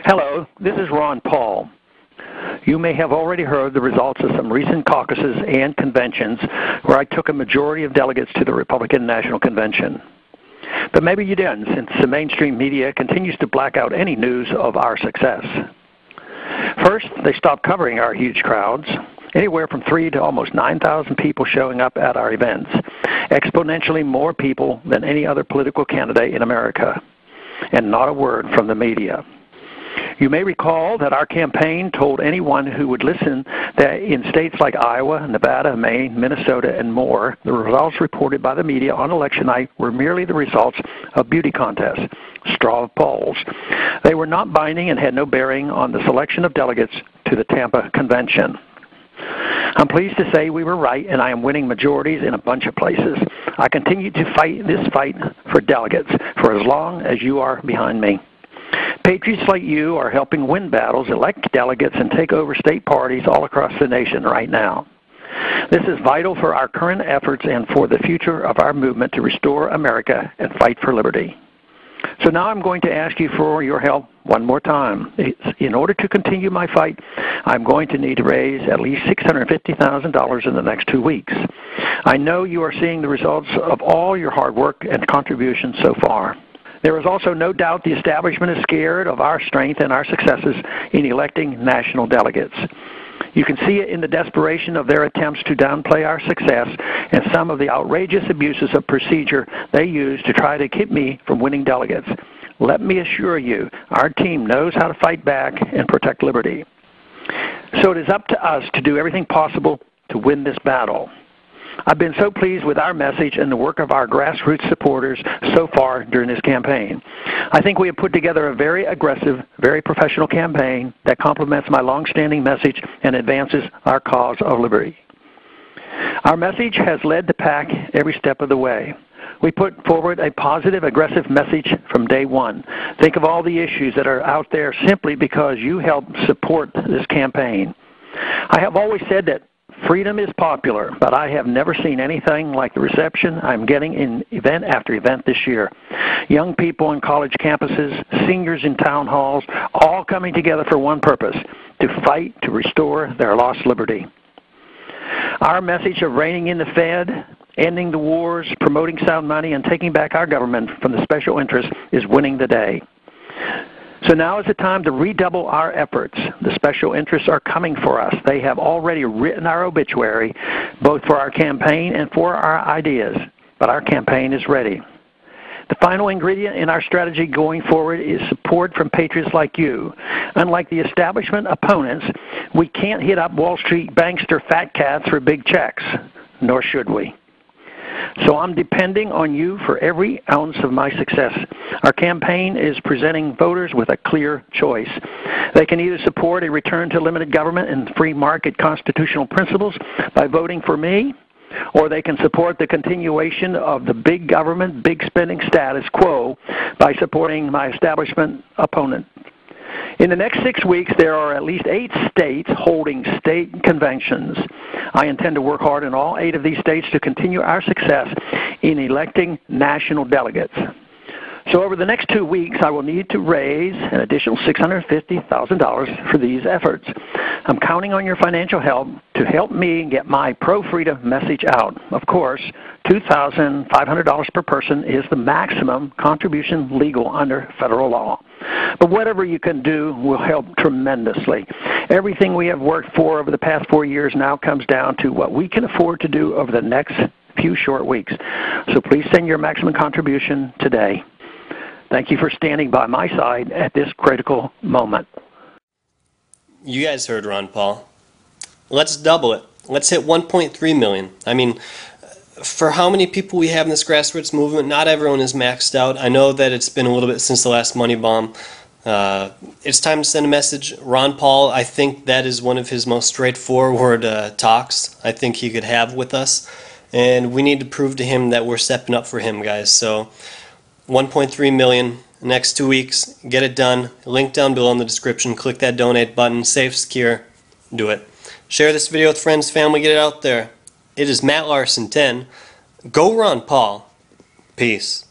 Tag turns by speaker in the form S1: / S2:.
S1: Hello, this is Ron Paul. You may have already heard the results of some recent caucuses and conventions where I took a majority of delegates to the Republican National Convention. But maybe you didn't, since the mainstream media continues to black out any news of our success. First, they stopped covering our huge crowds, anywhere from 3,000 to almost 9,000 people showing up at our events, exponentially more people than any other political candidate in America, and not a word from the media. You may recall that our campaign told anyone who would listen that in states like Iowa, Nevada, Maine, Minnesota, and more, the results reported by the media on election night were merely the results of beauty contests, straw polls. They were not binding and had no bearing on the selection of delegates to the Tampa Convention. I'm pleased to say we were right, and I am winning majorities in a bunch of places. I continue to fight this fight for delegates for as long as you are behind me. Patriots like you are helping win battles, elect delegates, and take over state parties all across the nation right now. This is vital for our current efforts and for the future of our movement to restore America and fight for liberty. So now I'm going to ask you for your help one more time. In order to continue my fight, I'm going to need to raise at least $650,000 in the next 2 weeks. I know you are seeing the results of all your hard work and contributions so far. There is also no doubt the establishment is scared of our strength and our successes in electing national delegates. You can see it in the desperation of their attempts to downplay our success and some of the outrageous abuses of procedure they use to try to keep me from winning delegates. Let me assure you, our team knows how to fight back and protect liberty. So it is up to us to do everything possible to win this battle. I've been so pleased with our message and the work of our grassroots supporters so far during this campaign. I think we have put together a very aggressive, very professional campaign that complements my long-standing message and advances our cause of liberty. Our message has led the pack every step of the way. We put forward a positive, aggressive message from day one. Think of all the issues that are out there simply because you helped support this campaign. I have always said that freedom is popular, but I have never seen anything like the reception I'm getting in event after event this year. Young people on college campuses, seniors in town halls, all coming together for one purpose, to fight to restore their lost liberty. Our message of reining in the Fed, ending the wars, promoting sound money, and taking back our government from the special interests is winning the day. So now is the time to redouble our efforts. The special interests are coming for us. They have already written our obituary, both for our campaign and for our ideas. But our campaign is ready. The final ingredient in our strategy going forward is support from patriots like you. Unlike the establishment opponents, we can't hit up Wall Street bankster fat cats for big checks, nor should we. So I'm depending on you for every ounce of my success. Our campaign is presenting voters with a clear choice. They can either support a return to limited government and free market constitutional principles by voting for me, or they can support the continuation of the big government, big spending status quo by supporting my establishment opponent. In the next 6 weeks, there are at least 8 states holding state conventions. I intend to work hard in all 8 of these states to continue our success in electing national delegates. So over the next 2 weeks, I will need to raise an additional $650,000 for these efforts. I'm counting on your financial help to help me get my pro-freedom message out. Of course, $2,500 per person is the maximum contribution legal under federal law. But whatever you can do will help tremendously. Everything we have worked for over the past 4 years now comes down to what we can afford to do over the next few short weeks. So please send your maximum contribution today. Thank you for standing by my side at this critical moment.
S2: You guys heard Ron Paul. Let's double it. Let's hit 1.3 million. I mean, for how many people we have in this grassroots movement, not everyone is maxed out. I know that it's been a little bit since the last money bomb. It's time to send a message. Ron Paul, I think that is one of his most straightforward talks I think he could have with us. And we need to prove to him that we're stepping up for him, guys. So 1.3 million, next 2 weeks, get it done. Link down below in the description. Click that donate button. Safe, secure. Do it. Share this video with friends, family. Get it out there. It is Matt Larson 10. Go Ron Paul. Peace.